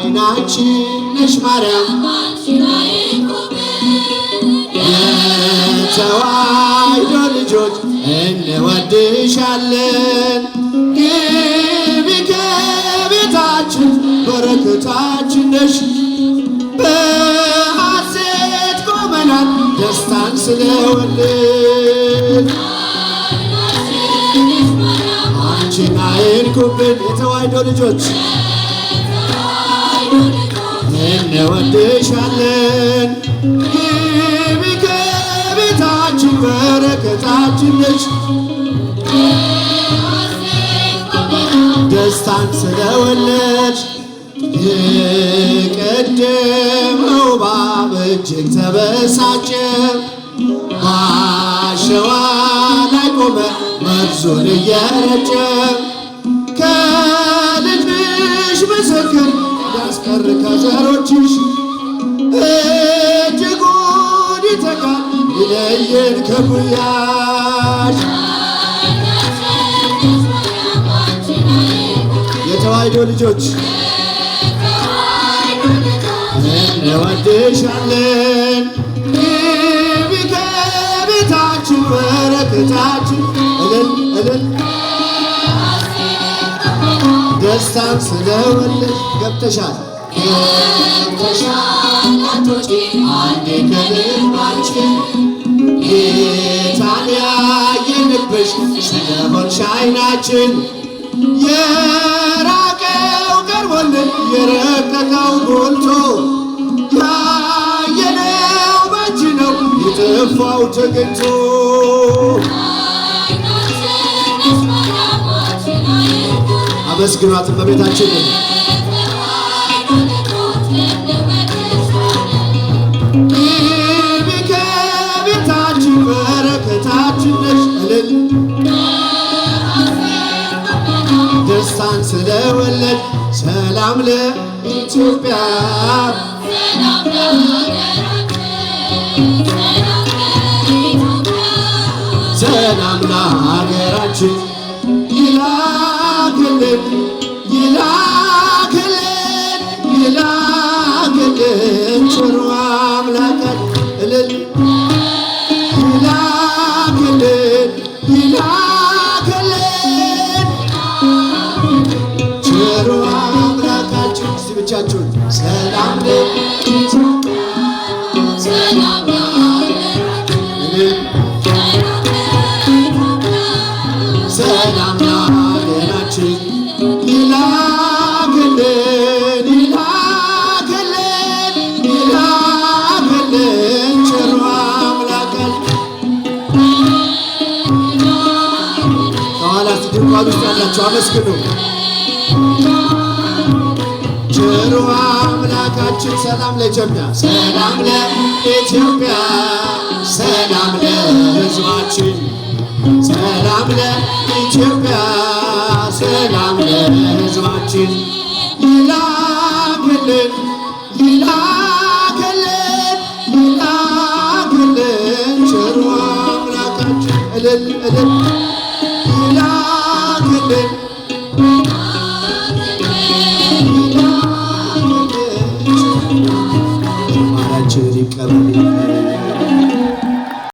አይናችን ነሽ ማርያም የተዋሕዶ ልጆች እንወድሻለን። ግቢ ከቤታችን በረከታችን ነሽ። በሐሴት ቆመናል ደስታን ስለወለድን አንቺን አይንኩብን የተዋሕዶ ልጆች እንወድሻለን። ግቢ ከቤታችን በረከታችን ነሽ። ደስታን ስለወለድሽ የቀደመው እባብ እጅግ ተበሳጨ። አሸዋ ላይ ቆመ መርዙን እየረጨ። ከልጅሽ ምስክር ያስቀር ከዘሮችሽ እጅጉን ይተጋል ይለየን ከጉያሽ። የተዋሕዶ ልጆች እንወድሻለን። ግቢ ከቤታችን በረከታችን እልል እልል ደስታን ስለወለድሽ ገብተሻል አትወጪ አንዴ ከልባችን ጌታን ያየንብሽ ስለሆንሽ አይናችን የራቀው ቀርቦልን የረቀቀው ጎልቶ ያየነው ባንቺ ነው የጠፋው ተገኝቶ። አመስግኗት እመቤታችንን። ግቢ ከቤታችን በረከታችን ነሽ እልል ደስታን ስለወለድ ሰላም ለኢትዮጵያ ሰላም ለሀገራችን ይላክልን ይላክልን ይላክልን ቸሩ አምላካችን እልል ይላክልን ይላክልን ቸሩ አምላካችን። እስቲ ብቻችሁን ሰላም ለኢትዮጵያ ሰላም ለሀገራችን ሰላም ለሀገራችን ይላክልን ይላክልን ይላክልን ቸሩ አምላካችን። ከኋላ ድንኳን ውስጥ ያላችሁ አመስግኑ። ቸሩ አምላካችን ሰላም ለኢትዮጵያ ሰላም ለኢትዮጵያ ሰላም ለሕዝባችን ሰላም ለኢትዮጵያ ሰላም ለሕዝባችን ይላክልን ይላክልን ይላክልን ቸሩ አምላካችን እልል እልል ይላክልን